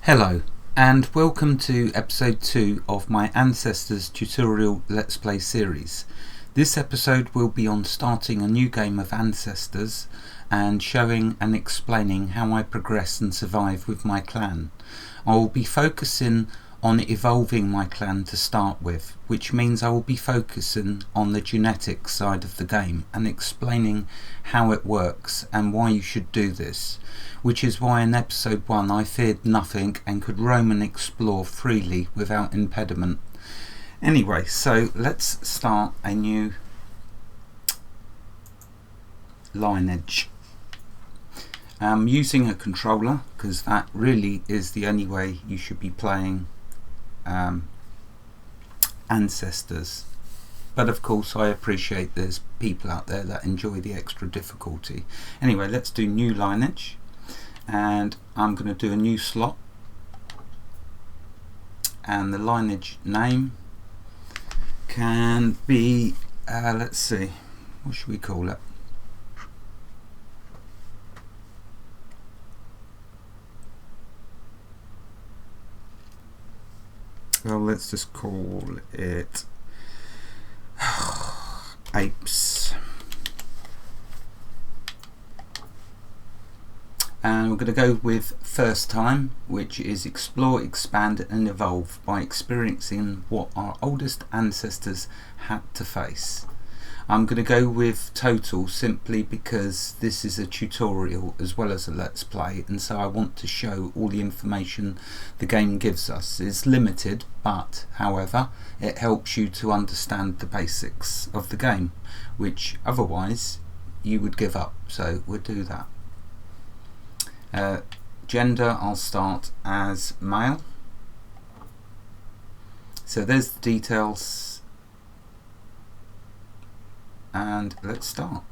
Hello and welcome to episode 2 of my Ancestors tutorial Let's Play series. This episode will be on starting a new game of Ancestors and showing and explaining how I progress and survive with my clan. I will be focusing on evolving my clan to start with, which means I will be focusing on the genetic side of the game and explaining how it works and why you should do this, which is why in episode 1 I feared nothing and could roam and explore freely without impediment. Anyway, so let's start a new lineage. I'm using a controller because that really is the only way you should be playing Ancestors, but of course I appreciate there's people out there that enjoy the extra difficulty. Anyway, let's do new lineage, and I'm going to do a new slot, and the lineage name can be let's see, what should we call it? Well, let's just call it apes. And we're going to go with first time, which is explore, expand and evolve by experiencing what our oldest ancestors had to face. I'm going to go with total simply because this is a tutorial as well as a let's play, and so I want to show all the information the game gives us. It's limited, but however it helps you to understand the basics of the game, which otherwise you would give up, so we'll do that. Gender, I'll start as male. So there's the details, and let's start.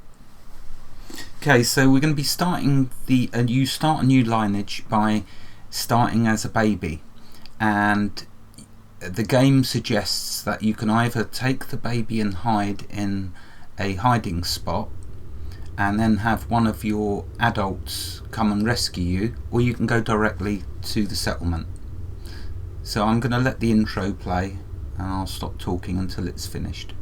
Okay, so we're going to be starting you start a new lineage by starting as a baby, and the game suggests that you can either take the baby and hide in a hiding spot and then have one of your adults come and rescue you, or you can go directly to the settlement. So I'm going to let the intro play and I'll stop talking until it's finished.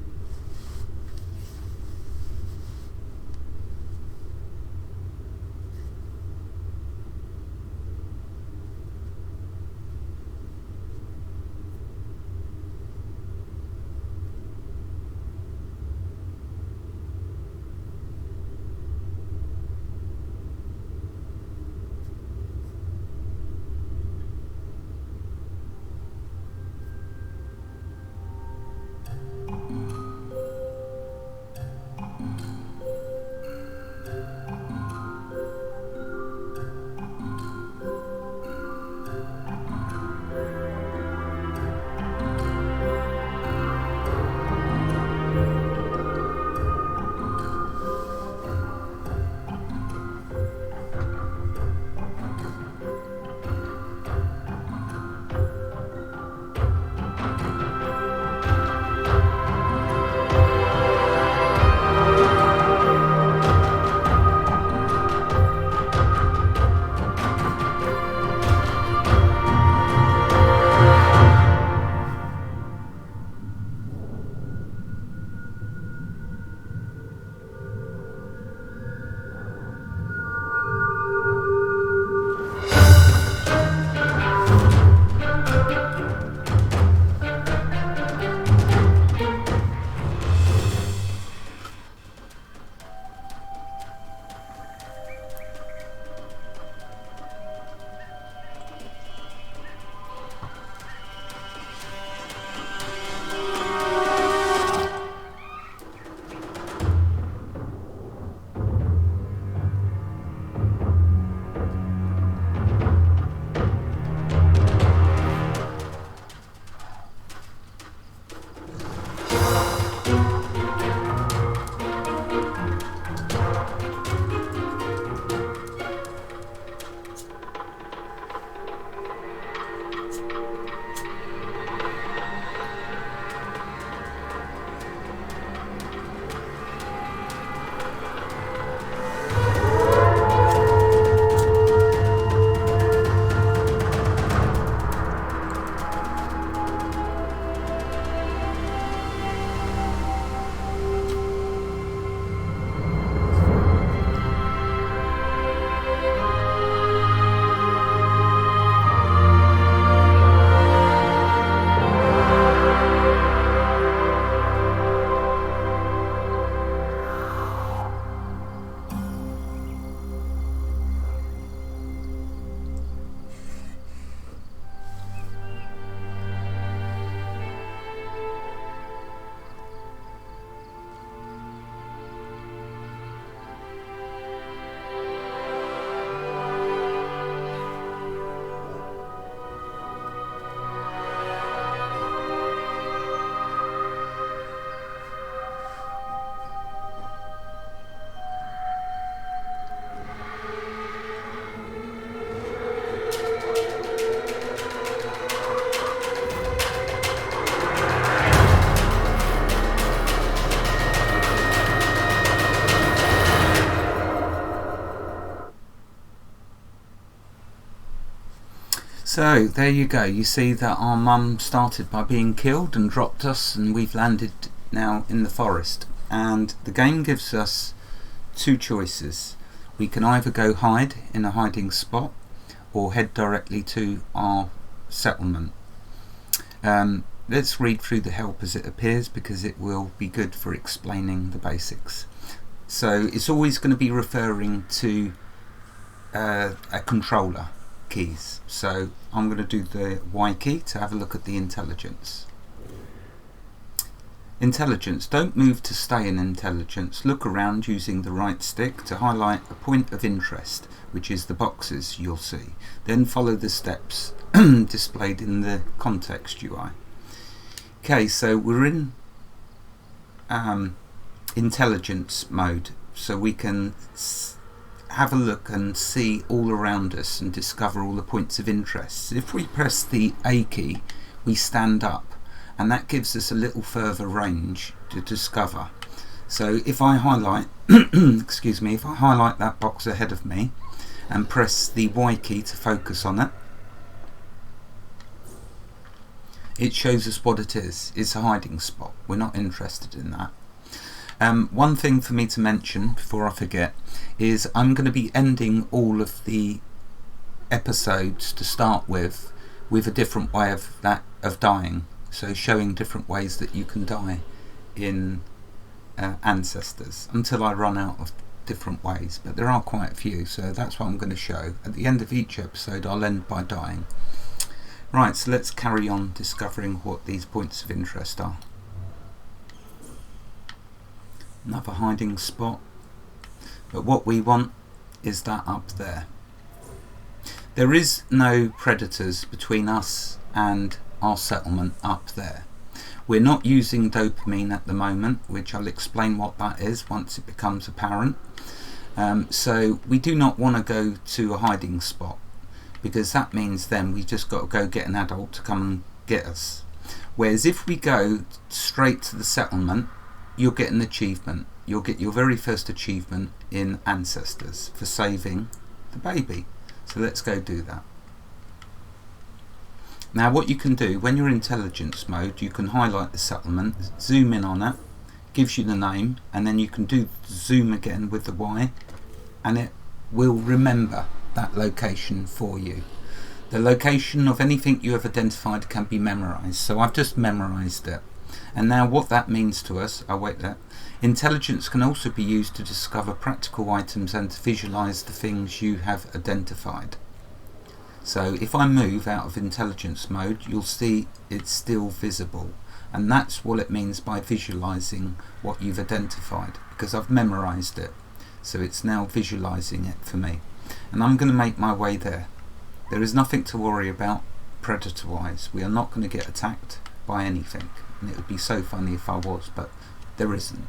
So there you go. You see that our mum started by being killed and dropped us, and we've landed now in the forest. And the game gives us two choices. We can either go hide in a hiding spot or head directly to our settlement. Let's read through the help as it appears, because it will be good for explaining the basics. So it's always going to be referring to a controller keys. So I'm going to do the Y key to have a look at the intelligence. Intelligence. Don't move to stay in intelligence. Look around using the right stick to highlight a point of interest, which is the boxes you'll see. Then follow the steps displayed in the context UI. Okay, so we're in intelligence mode, so we can have a look and see all around us and discover all the points of interest. If we press the A key, we stand up, and that gives us a little further range to discover. So if I highlight excuse me, if I highlight that box ahead of me and press the Y key to focus on it, it shows us what it is. It's a hiding spot. We're not interested in that. One thing for me to mention before I forget is I'm going to be ending all of the episodes to start with a different way of dying. So showing different ways that you can die in Ancestors until I run out of different ways, but there are quite a few, so that's what I'm going to show. At the end of each episode I'll end by dying. Right, so let's carry on discovering what these points of interest are. Another hiding spot, but what we want is that up there. There is no predators between us and our settlement up there. We're not using dopamine at the moment, which I'll explain what that is once it becomes apparent. So we do not want to go to a hiding spot, because that means then we just got to go get an adult to come and get us. Whereas if we go straight to the settlement, you'll get an achievement. You'll get your very first achievement in Ancestors for saving the baby. So let's go do that. Now what you can do when you're in intelligence mode, you can highlight the settlement, zoom in on it, gives you the name, and then you can do zoom again with the Y, and it will remember that location for you. The location of anything you have identified can be memorized, so I've just memorized it. And now what that means to us, intelligence can also be used to discover practical items and to visualize the things you have identified. So if I move out of intelligence mode, you'll see it's still visible, and that's what it means by visualizing what you've identified, because I've memorized it, so it's now visualizing it for me. And I'm going to make my way there. There is nothing to worry about predator wise. We are not going to get attacked by anything, and it would be so funny if I was, but there isn't.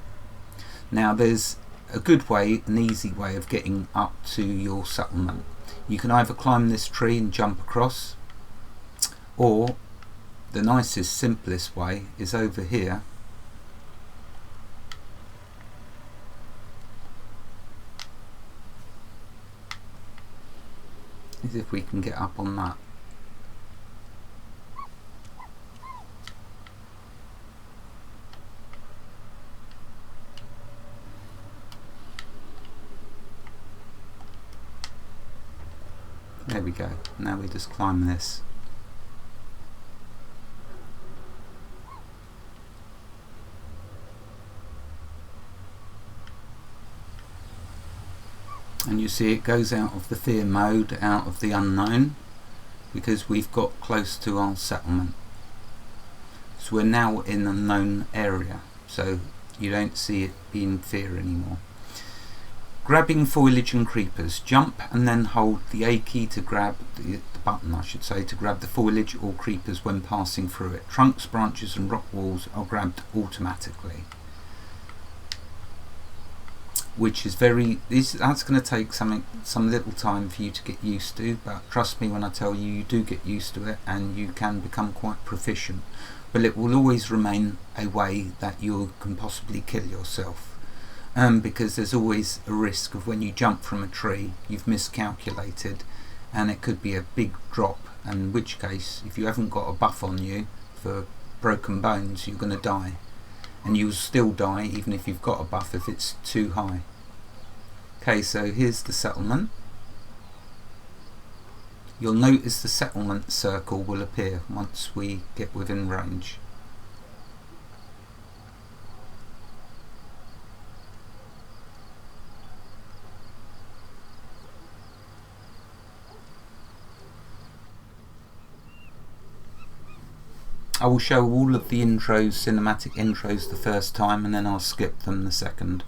Now there's a good way, an easy way of getting up to your settlement. You can either climb this tree and jump across, or the nicest, simplest way is over here. Is if we can get up on that. There we go. Now we just climb this. And you see it goes out of the fear mode, out of the unknown, because we've got close to our settlement. So we're now in a known area, so you don't see it being fear anymore. Grabbing foliage and creepers. Jump and then hold the A key to grab the button, I should say, to grab the foliage or creepers when passing through it. Trunks, branches and rock walls are grabbed automatically, which is that's going to take some little time for you to get used to, but trust me when I tell you, you do get used to it and you can become quite proficient. But it will always remain a way that you can possibly kill yourself. Because there's always a risk of when you jump from a tree, you've miscalculated and it could be a big drop, in which case if you haven't got a buff on you for broken bones, you're going to die, and you'll still die even if you've got a buff if it's too high. Okay, so here's the settlement. You'll notice the settlement circle will appear once we get within range. I will show all of the intros, cinematic intros, the first time, and then I'll skip them the second.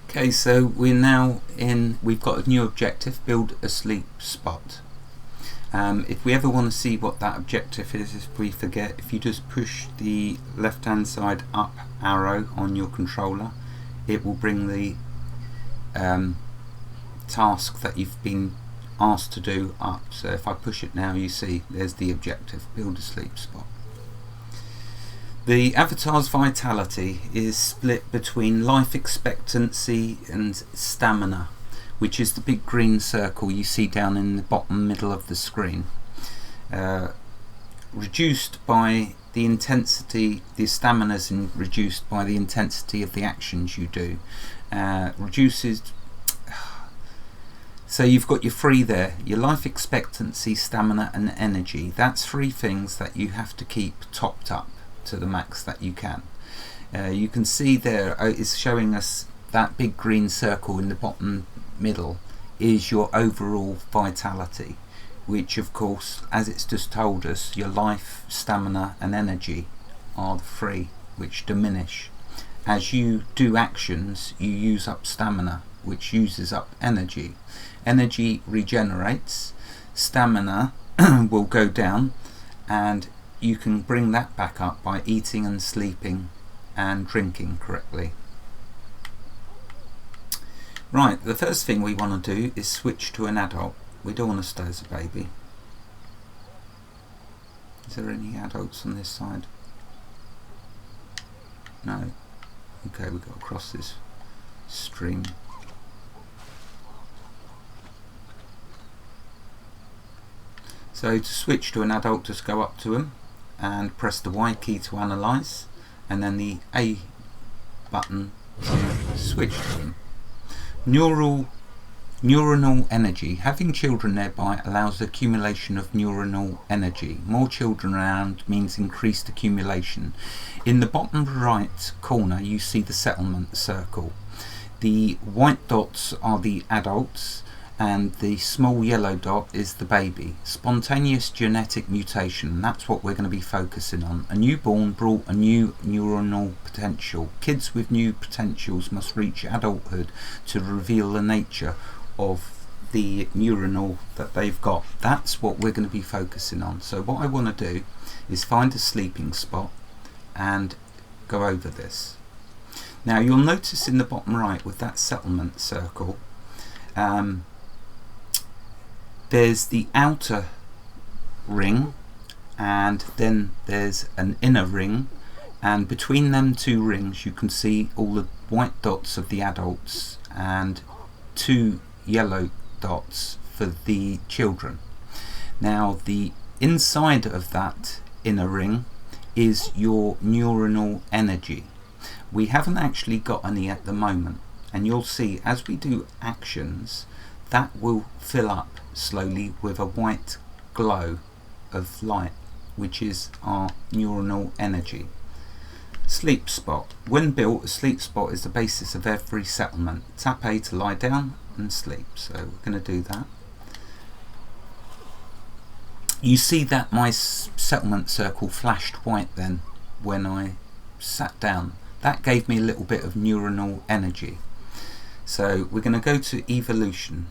Okay, so we're now in, we've got a new objective, build a sleep spot. If we ever want to see what that objective is, if we forget, if you just push the left hand side up arrow on your controller, it will bring the task that you've been asked to do up. So if I push it now, you see there's the objective, build a sleep spot. The avatar's vitality is split between life expectancy and stamina, which is the big green circle you see down in the bottom middle of the screen. Reduced by the intensity, the stamina is reduced by the intensity of the actions you do. Reduces. So you've got your three there, your life expectancy, stamina and energy. That's three things that you have to keep topped up to the max that you can. You can see there it's showing us that big green circle in the bottom middle is your overall vitality, which of course, as it's just told us, your life, stamina and energy are the three which diminish. As you do actions, you use up stamina, which uses up energy. Energy regenerates, stamina will go down, and you can bring that back up by eating and sleeping and drinking correctly. Right, the first thing we want to do is switch to an adult. We don't want to stay as a baby. Is there any adults on this side? No. Okay, we've got to cross this stream. So to switch to an adult, just go up to him and press the Y key to analyze, and then the A button to switch to them. Neuronal energy. Having children nearby allows the accumulation of neuronal energy. More children around means increased accumulation. In the bottom right corner you see the settlement circle. The white dots are the adults and the small yellow dot is the baby. Spontaneous genetic mutation, that's what we're going to be focusing on. A newborn brought a new neuronal potential. Kids with new potentials must reach adulthood to reveal the nature of the neuronal that they've got. That's what we're going to be focusing on. So what I want to do is find a sleeping spot and go over this. Now you'll notice in the bottom right with that settlement circle, there's the outer ring and then there's an inner ring, and between them two rings you can see all the white dots of the adults and two yellow dots for the children. Now the inside of that inner ring is your neuronal energy. We haven't actually got any at the moment, and you'll see as we do actions that will fill up slowly with a white glow of light, which is our neuronal energy. Sleep spot. When built, a sleep spot is the basis of every settlement. Tap A to lie down and sleep. So we're going to do that. You see that my settlement circle flashed white then when I sat down. that gave me a little bit of neuronal energy. So we're going to go to evolution.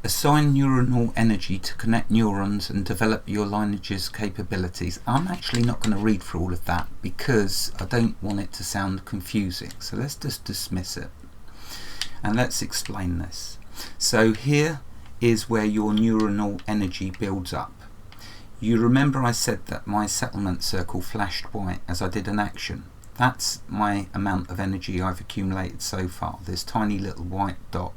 Assign neuronal energy to connect neurons and develop your lineage's capabilities. I'm actually not going to read through all of that because I don't want it to sound confusing. So let's just dismiss it. And let's explain this. So here is where your neuronal energy builds up. You remember I said that my settlement circle flashed white as I did an action. That's my amount of energy I've accumulated so far, this tiny little white dot.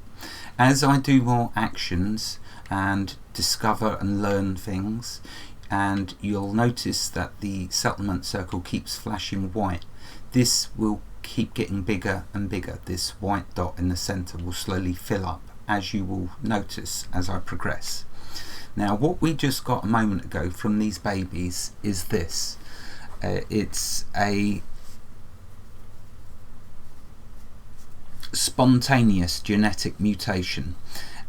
As I do more actions and discover and learn things, and you'll notice that the settlement circle keeps flashing white, this will keep getting bigger and bigger. This white dot in the center will slowly fill up, as you will notice as I progress. Now what we just got a moment ago from these babies is this. It's a spontaneous genetic mutation,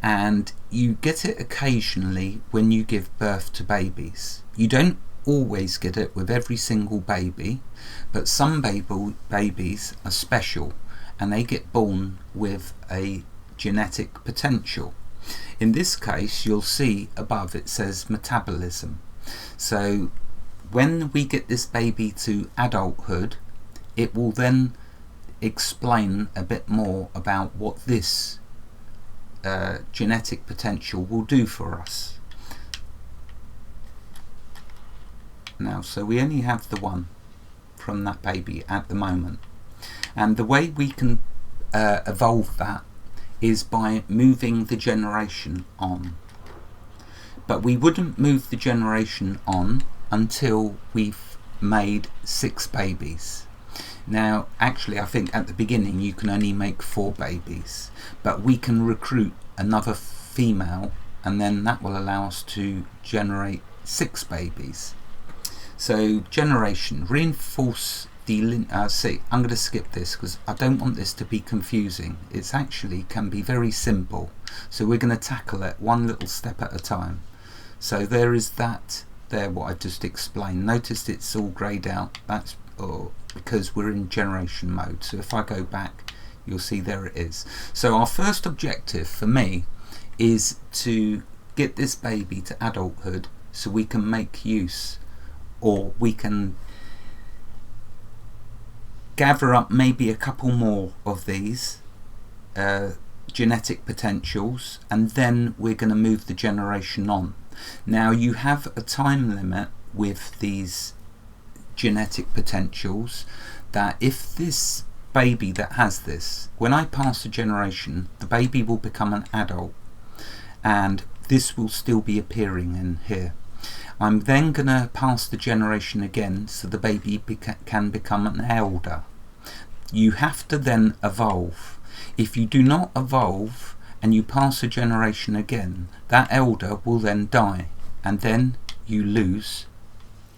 and you get it occasionally when you give birth to babies. You don't always get it with every single baby, but some babies are special and they get born with a genetic potential. In this case, you'll see above it says metabolism. So when we get this baby to adulthood, it will then explain a bit more about what this genetic potential will do for us. Now, so we only have the one from that baby at the moment, and the way we can evolve that is by moving the generation on. But we wouldn't move the generation on until we've made 6 babies. Now actually I think at the beginning you can only make 4 babies, but we can recruit another female and then that will allow us to generate 6 babies. So generation, reinforce the see, I'm going to skip this because I don't want this to be confusing. It's actually can be very simple, so we're going to tackle it one little step at a time. So there is that there, what I just explained. Notice it's all greyed out. That's because we're in generation mode. So if I go back, you'll see there it is. So our first objective for me is to get this baby to adulthood so we can make use, or we can gather up maybe a couple more of these genetic potentials, and then we're going to move the generation on. Now you have a time limit with these genetic potentials, that if this baby that has this, when I pass a generation, the baby will become an adult and this will still be appearing in here. I'm then going to pass the generation again so the baby can become an elder. You have to then evolve. If you do not evolve and you pass a generation again, that elder will then die and then you lose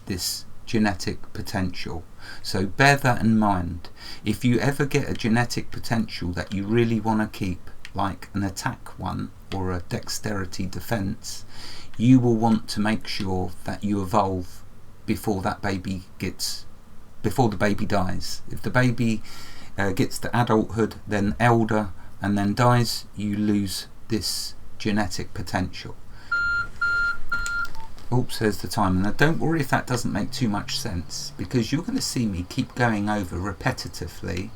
this genetic potential. So bear that in mind. If you ever get a genetic potential that you really want to keep, like an attack one or a dexterity defense, you will want to make sure that you evolve before that baby before the baby dies. If the baby gets to adulthood, then elder, and then dies, you lose this genetic potential. Oops, there's the time. Now don't worry if that doesn't make too much sense, because you're going to see me keep going over repetitively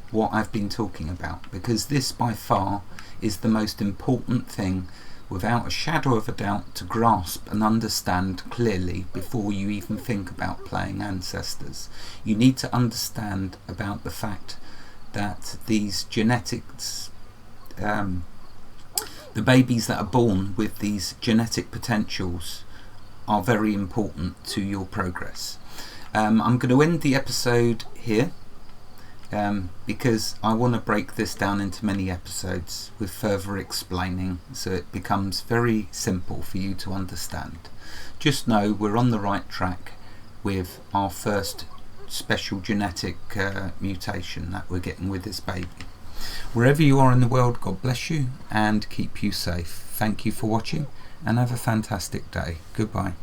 what I've been talking about, because this by far is the most important thing, without a shadow of a doubt, to grasp and understand clearly before you even think about playing Ancestors. You need to understand about the fact that these genetics, the babies that are born with these genetic potentials, are very important to your progress. I'm going to end the episode here because I want to break this down into many episodes with further explaining, so it becomes very simple for you to understand. Just know we're on the right track with our first special genetic mutation that we're getting with this baby. Wherever you are in the world, God bless you and keep you safe. Thank you for watching and have a fantastic day. Goodbye.